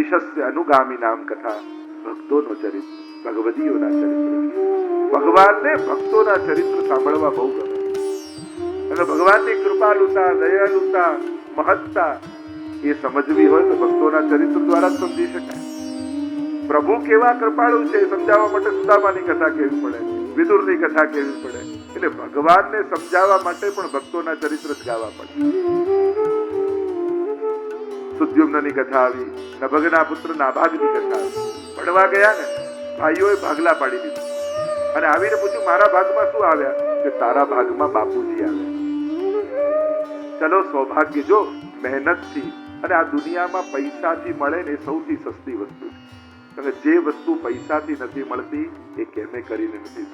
ઈશસ્ય અનુગામી નામ કથા ભક્તોનો ચરિત્ર, ભગવદીઓના ચરિત્ર. ભગવાનને ભક્તોના ચરિત્ર સાંભળવા બહુ ગમે અને ભગવાનની કૃપાલુતા, દયાલુતા, મહત્તા એ સમજવી હોય તો ભક્તોના ચરિત્ર દ્વારા જ સમજી શકાય. પ્રભુ કેવા કૃપાળુ છે સમજાવવા માટે સુદામાની કથા કહેવી પડે, વિદુરની કથા કહેવી પડે. એટલે ભગવાનને સમજાવવા માટે પણ ભક્તોના ચરિત્ર જ ગાવા પડે. સુદ્યુમ્નની કથા આવી, નભગના પુત્ર નાભાગની કથા આવી. ભણવા ગયા ને ભાઈઓએ ભાગલા પાડી દીધા અને આવીને પૂછ્યું મારા ભાગમાં શું આવ્યા? કે તારા ભાગમાં બાપુજી આવ્યા. ચલો સૌભાગ્ય જો મહેનતથી, અને આ દુનિયામાં પૈસાથી મળે ને એ સૌથી સસ્તી વસ્તુ છે. જે વસ્તુ પૈસાથી નથી મળતી એ કેમે કરીને નથી.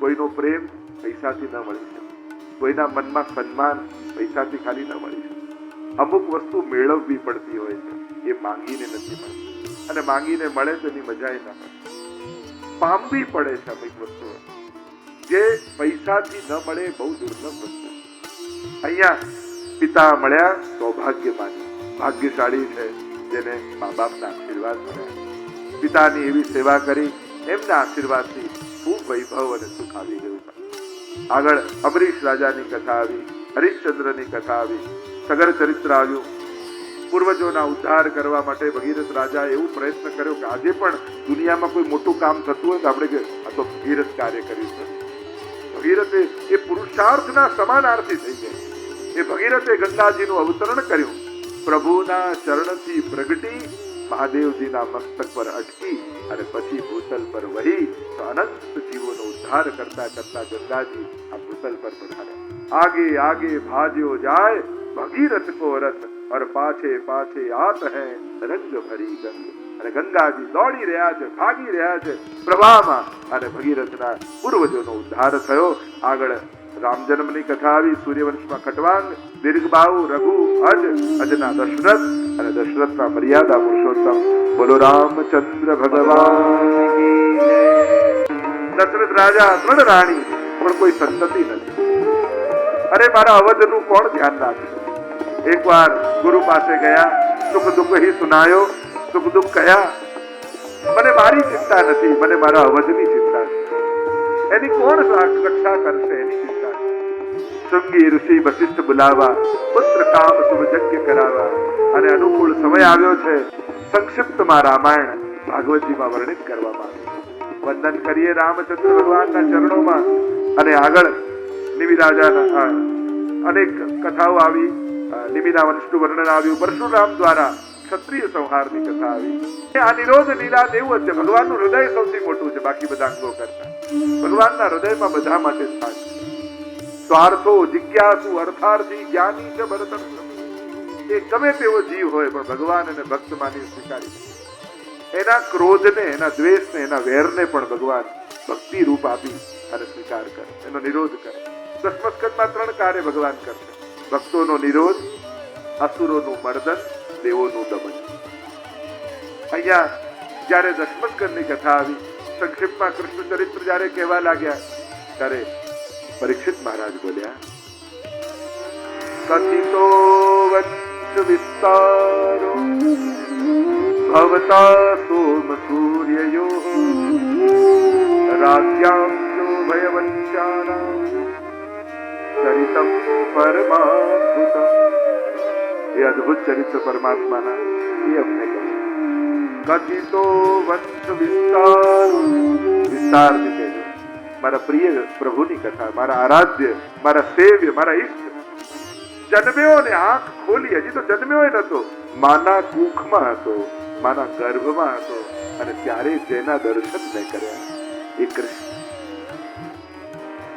કોઈનો પ્રેમ પૈસાથી ન મળી શકે, કોઈના મનમાં સન્માન પૈસાથી ખાલી ન મળી શકે. અમુક વસ્તુ મેળવવી પડતી હોય છે, એ માંગીને નથી મળતી, અને માંગીને મળે તો એની મજા ન મળે. પામવી પડે છે અમુક વસ્તુઓ, જે પૈસાથી ન મળે બહુ દુર્લભ વસ્તુ. અહીંયા પિતા મળ્યા સૌભાગ્યમાન, ભાગ્યશાળી છે જેને મા બાપના આશીર્વાદ મળ્યા. પિતાની એવી સેવા કરી, એમના આશીર્વાદથી ખૂબ વૈભવ અને સુખ આવી ગયું. આગળ અમરીશ રાજાની કથા આવી, હરિશ્ચંદ્રની કથા આવી, સગર ચરિત્ર આવ્યું. પૂર્વજોના ઉદ્ધાર કરવા માટે ભગીરથ રાજા એવું પ્રયત્ન કર્યો કે આજે પણ દુનિયામાં કોઈ મોટું કામ થતું હોય તો આપણે કે આ તો ભગીરથ કાર્ય કર્યું છે. ભગીરથે એ પુરુષાર્થના સમાનાર્થી થઈ ગયા. એ ભગીરથે ગંગાજીનું અવતરણ કર્યું, પ્રભુના ચરણથી પ્રગટી, મહાદેવજીના મસ્તક પર અટકી અને પછી ભૂતલ પર વહી તો અનંત જીવોનો ઉદ્ધાર કરતા કરતા ગંગાજી આ ભૂતલ પર પધાર્યા. આગે આગે ભાજ્યો જાય ભગીરથ કો રથ, और पाछे पाछे आत है रंग भरी गंग. અને ગંગાજી દોડી રહ્યા છે, ભાગી રહ્યા છે પ્રવાહમાં, અને ભગીરથના પૂર્વજોનો ઉદ્ધાર થયો. આગળ રામ જન્મની કથા આવી. સૂર્યવંશમાં ખટવાંગ, દીર્ઘબાહુ, રઘુ, અજના દશરથ, અને દશરથના મર્યાદા પુરુષોત્તમ. બોલો રામચંદ્ર ભગવાન. દશરથ રાજા, 3 રાણી, પણ કોઈ સંતતિ નથી. અરે મારા અવધનું કોણ ધ્યાન રાખે? એક વાર ગુરુ પાસે ગયા, સુખ દુઃખ હી સુનાયો, સુખ દુઃખ કયા. મને મારી ચિંતા નથી, મને મારા અવધની ચિંતા છે. એની કોણ રક્ષા કરશે એની ચિંતા છે. શૃંગી ઋષિ વશિષ્ઠ બોલાવા, પુત્ર કામ શુભ યજ્ઞ કરાવા. અને અનુકૂળ સમય આવ્યો છે. સંક્ષિપ્તમાં રામાયણ ભાગવતજીમાં વર્ણિત કરવામાં આવ્યું. વંદન કરીએ રામચંદ્ર ભગવાનના ચરણોમાં. અને આગળ નિમિરાજાના અનેક કથાઓ આવી. નિમિના વંશનું વર્ણન આવ્યું. પરશુરામ દ્વારા ક્ષત્રિય સંહારની કથા આવી. આ નિરોધ લીલા એવું જ છે. ભગવાનનું હૃદય સૌથી મોટું છે બાકી બધા અંગો કરતા. ભગવાનના હૃદયમાં બધા માટે સ્થાન છે. સ્વાર્થો, જિજ્ઞાસુ, અર્થાર્થી, જ્ઞાની છે ભરતર્ષભ. એ ગમે તેવો જીવ હોય પણ ભગવાન અને ભક્ત માની સ્વીકારી. એના ક્રોધને, એના દ્વેષને, એના વેરને પણ ભગવાન ભક્તિ રૂપ આપી અને સ્વીકાર કરે, એનો નિરોધ કરે. દશમસ્કંદમાં 3 કાર્ય ભગવાન કરશે: ભક્તોનો નિરોધ, અસુરોનું મર્દન, દેવોનું દમન. અહીંયા જયારે દશમસ્કંદની કથા આવી, સંક્ષિપ્તમાં કૃષ્ણ ચરિત્ર જયારે કહેવા લાગ્યા ત્યારે પરીક્ષિત મહારાજ બોલ્યા, કથિતો વંશ વિસ્તારો ભવતા સોમ સૂર્યયો રાજ્યામ જો ભયવંચાના ચરિતમ પરમાત્મા. એ અદ્ભુત ચરિત્ર પરમાત્માના એ અમને કહે. કથિતો વંશ વિસ્તાર, વિસ્તારથી કહેજો મારા પ્રિય પ્રભુની કથા, મારા આરાધ્ય, મારા સેવ્ય, મારા ઈષ્ટ જન્મ્યો ને આંખ ખોલી. હજી તો જન્મ્યો નતો, માના કુખમાં હતો, માના ગર્ભમાં હતો, અને ત્યારે જેના દર્શન મેં કર્યા એ કૃષ્ણ.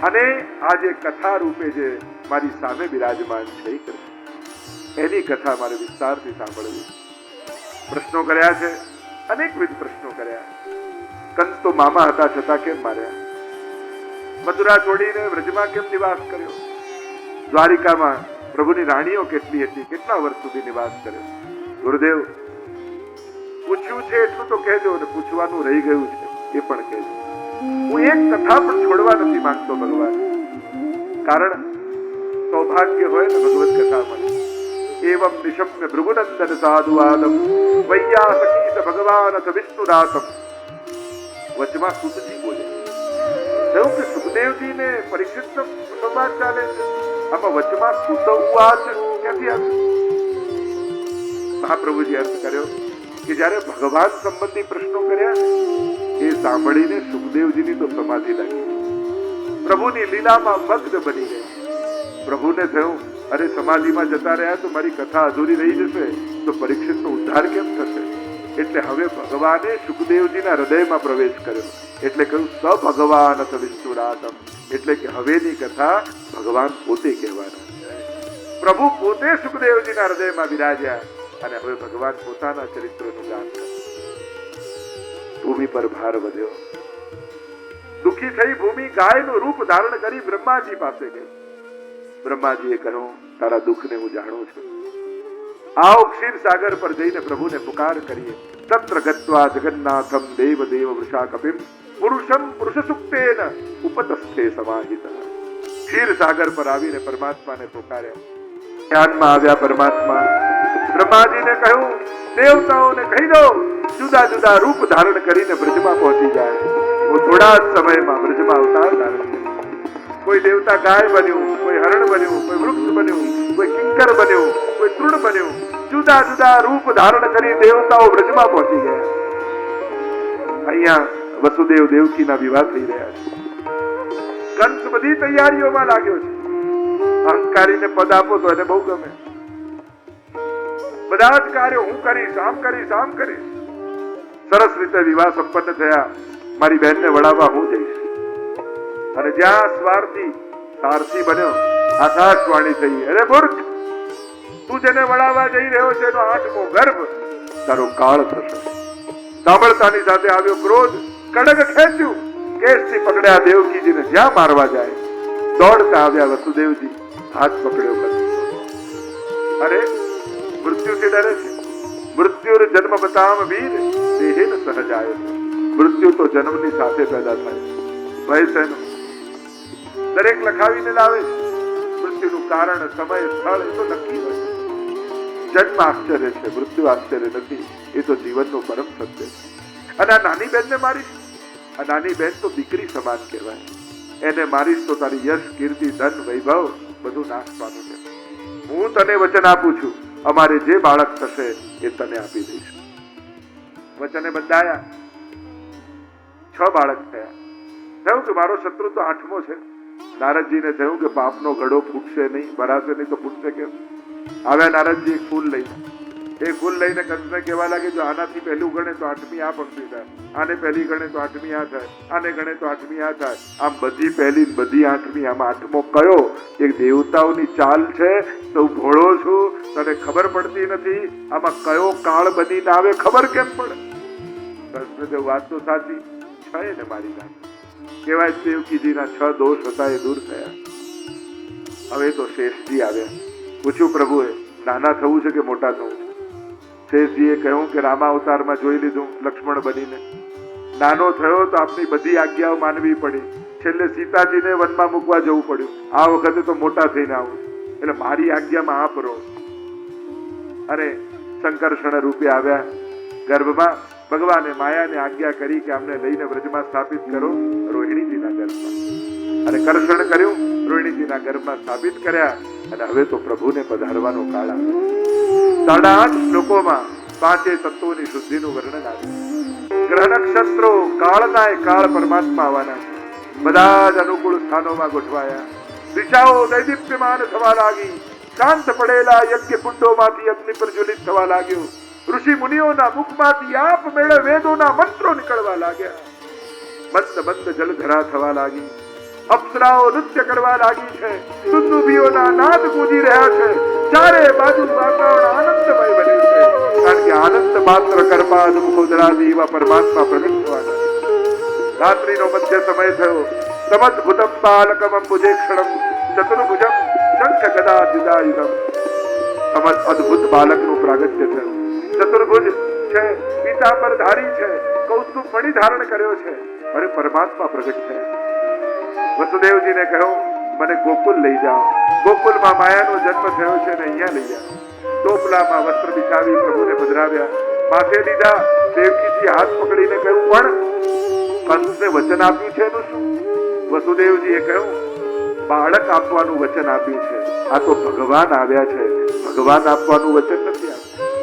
અને આ જે કથા રૂપે જે મારી સામે બિરાજમાન છે એ કૃષ્ણ, એની કથા મારે વિસ્તારથી સાંભળવી. પ્રશ્નો કર્યા છે, અનેકવિધ પ્રશ્નો કર્યા. કંસ તો મામા હતા છતાં કેમ માર્યા? મથુરા છોડીને વ્રજમાં કેમ નિવાસ કર્યો? દ્વારિકામાં પ્રભુની રાણીઓ કેટલી હતી, કેટલા વર્ષ સુધી નિવાસ કર્યો? ગુરુદેવ, પૂછ્યું છે એટલું તો કહેજો, અને પૂછવાનું રહી ગયું છે એ પણ કહેજો. હું એક કથા પણ છોડવા નથી માંગતો ભગવાન. કારણ સૌભાગ્ય હોય તો ભગવત કથા મળે. एवं निशम्य भृगुनंदन साधुवादम वैयासकीत भगवान अथ विष्णुदासम। वचमा सुतजी बोले કહ્યું કે સુખદેવજીને પરીક્ષિત સંવાદ ચાલે છે, આમાં વચમાં સુત ઉવાચ ક્યાંથી આવ્યું? મહાપ્રભુજી અર્થ કર્યો કે જ્યારે ભગવાન સંબંધી પ્રશ્નો કર્યા એ સાંભળીને સુખદેવજીની તો સમાધિ લાગી, પ્રભુની લીલામાં મગ્ન બની ગયા. પ્રભુને થયું અરે સમાધિમાં જતા રહ્યા તો મારી કથા અધૂરી રહી જશે, તો પરીક્ષિતનો ઉદ્ધાર કેમ થશે? એટલે હવે ભગવાને સુખદેવજીના હૃદયમાં પ્રવેશ કર્યો, એટલે કહ્યું સ ભગવાન અથ વિષ્ણુરાતમ, એટલે કે હવેની કથા ભગવાન પોતે કહેવાના. પ્રભુ પોતે સુખદેવજીના હૃદયમાં વિરાજ્યા અને હવે ભગવાન પોતાના ચરિત્રનું ગાન કરે. ભૂમિ પર ભાર વધ્યો, દુઃખી થઈ ભૂમિ ગાયનું રૂપ ધારણ કરી બ્રહ્માજી પાસે ગઈ. બ્રહ્માજીએ કહ્યું તારા દુઃખને હું જાણું છું, આવો ક્ષીર સાગર પર જઈને પ્રભુને પુકાર કરીએ. તત્ર ગત્વા જગન્નાથમ દેવ દેવ વૃષા કપિમ પુરુષમ પુરુષ સુક્તેન ઉપતસ્થે સમાહિતઃ. ક્ષીર સાગર પર આવીને પરમાત્માને પુકાર્યા. ધ્યાનમાં આવ્યા પરમાત્મા. બ્રહ્માજીને કહ્યું દેવતાઓને કહી દો જુદા જુદા રૂપ ધારણ કરીને બ્રજમાં પહોંચી જાય. वो થોડા જ સમયમાં બ્રજમાં અવતાર ધારણ કર્યો. કોઈ દેવતા ગાય બન્યું, કોઈ હરણ બન્યું, કોઈ વૃક્ષ બન્યું, કોઈ કિંકર બન્યું, કોઈ તૃણ બન્યું, જુદા જુદા રૂપ ધારણ કરી દેવતાઓ બ્રજમાં પહોંચી ગયા. અહીંયા વસુદેવ દેવકીના વિવાહ થઈ રહ્યા છે. કંસ બધી તૈયારીઓમાં લાગ્યો છે. અહંકારીને પદ આપો તો એને બહુ ગમે. બધા જ કાર્યો હું કરીશ, આમ કરીશ, આમ કરીશ. સરસ રીતે વિવાહ સંપન્ન થયા. મારી બહેનને વડાવવા હું જઈશ. અને જ્યાં સ્વાર્થી સારથી બન્યો આકાશવાણી થઈ, અરે મૂર્ખ, તું જેને વડાવવા જઈ રહ્યો છે એનો 8મો ગર્ભ તારો કાળ થશે. સાંભળતાની સાથે આવ્યો ક્રોધ, કડક ખેંચ્યું, કેસથી પકડ્યા દેવકીજીને. જ્યાં મારવા જાય દોડતા આવ્યા વસુદેવજી, હાથ પકડ્યો કરે. અરે મૃત્યુથી ડરે છે. મૃત્યુ જન્મ બતામ વીર દેહેન સહજાય. મૃત્યુ તો જન્મની સાથે પેદા થાય છે, ભય શેનો? દરેક લખાવીને લાવે છે. મૃત્યુનું કારણ, સમય, સ્થળ એ તો નક્કી હોય. જન્મ આશ્ચર્ય છે, મૃત્યુ આશ્ચર્ય નથી. એ તો જીવનનું પરમ સત્ય છે. અને આ નાની બહેનને મારીશ, આ નાની બહેન તો દીકરી સમાન કહેવાય. એને મારીશ તો તારી યશ, કીર્તિ, ધન, વૈભવ બધું નાશ પામ્યું છે. હું તને વચન આપું છું, અમારે જે બાળક થશે એ તને આપી દઈશ. વચને બંધાયા. 6 બાળક થયા. થયું કે મારો શત્રુ તો 8મો છે. નારદજીને થયું કે પાપનો ઘડો ફૂટશે નહીં, ભરાશે નહીં તો ફૂટશે કેમ? આવ્યા નારદજી એક ફૂલ લઈને. એ ફૂલ લઈને કંસને કહેવા લાગે જો આનાથી પહેલું ગણે તો 8મી આ પંક્તિ થાય, આને પહેલી ગણે તો 8મી આ થાય, આને ગણે તો 8મી આ થાય. આમ બધી પહેલી બધી 8મી, આમાં 8મો કયો? એક દેવતાઓની ચાલ છે. તો હું ભોળો છું, તને ખબર પડતી નથી. આમાં કયો કાળ બનીને આવે ખબર કેમ પડે? કંસને વાત તો સાચી છે ને મારી વાત. કહેવાય દેવકીજીના 6 દોષ હતા એ દૂર થયા. હવે તો શેષજી આવ્યા. પૂછ્યું પ્રભુએ નાના થવું છે કે મોટા થવું છે? શેષજીએ કહ્યું કે રામાવતારમાં જોઈ લીધું લક્ષ્મણ બનીને. નાનો થયો તો આપની બધી આજ્ઞાઓ માનવી પડી. છેલ્લે સીતાજીને વનમાં મૂકવા જવું પડ્યું. આ વખતે તો મોટા થઈને આવું, એટલે મારી આજ્ઞામાં આપ રહો. અરે સંકર્ષણ રૂપે આવ્યા ગર્ભમાં. ભગવાને માયાને આજ્ઞા કરી કે અમને લઈને વ્રજમાં સ્થાપિત કરો રોહિણીજીના ગર્ભમાં. અને કર્ષણ કર્યું, રોહિણીજીના ગર્ભમાં સ્થાપિત કર્યા. અને હવે તો પ્રભુને પધારવાનો કાળ આવ્યો. 8.5 શ્લોકોમાં 5 તત્વોની શુદ્ધિનું વર્ણન આવ્યું. ગ્રહ નક્ષત્રો કાળના એ કાળ પરમાત્મા આવવાના છે. બધા જ અનુકૂળ સ્થાનોમાં ગોઠવાયા. દિશાઓ દૈદીપ્યમાન થવા લાગી. શાંત પડેલા યજ્ઞ કુંડોમાંથી અગ્નિ પ્રજ્વલિત થવા લાગ્યો. ઋષિ મુનિઓના મુખમાંથી આપમેળે વેદોના મંત્રો નીકળવા લાગ્યા. મંદ મંદ જલધરા થવા લાગી. અપ્સરાઓ નૃત્ય કરવા લાગી છે. દુંદુભીઓના નાદ ગૂંજી રહ્યા છે. ચારે બાજુ વાતાવરણ આનંદમય બન્યું છે. કારણ કે આનંદ માત્ર કર્મા મુખોદરાથી એવા પરમાત્મા પ્રગટ થવાના. રાત્રિનો મધ્ય સમય થયો. સમદ્ભુતમ બાલકમ અંબુજેક્ષણમ ચતુર્ભુજમ શંખ ગદા જુદાયુધમ. સમદ અદ્ભુત બાલકનું પ્રાગટ્ય થયું. ચતુર્ભુજ છે, પીતાંબર ધારી છે, કૌસ્તુભ મણિ ધારણ કર્યો છે. અરે પરમાત્મા પ્રગટ થયા. વસુદેવજીને કહ્યું મને ગોકુલ લઈ જાઓ. ગોકુલમાં માયાનો જન્મ થયો છે ને અહીંયા લઈ જાઓ. ટોપલામાં વસ્ત્ર બિછાવી પ્રભુને પધરાવ્યા. માથે લીધા. દેવકીજી હાથ પકડીને કહ્યું, પણ કંસને વચન આપ્યું છે એનું શું? વસુદેવજીએ કહ્યું, બાળક આપવાનું વચન આપ્યું છે. આ તો ભગવાન આવ્યા છે, ભગવાન આપવાનું વચન નથી આપ્યું.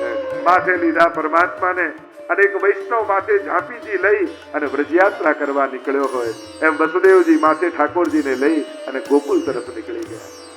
માથે લીધા પરમાત્માને અને એક વૈષ્ણવ માથે ઝાંપીજી લઈ અને વ્રજયાત્રા કરવા નીકળ્યો હોય એમ વસુદેવજી માથે ઠાકોરજીને લઈ અને ગોકુળ તરફ નીકળી ગયા.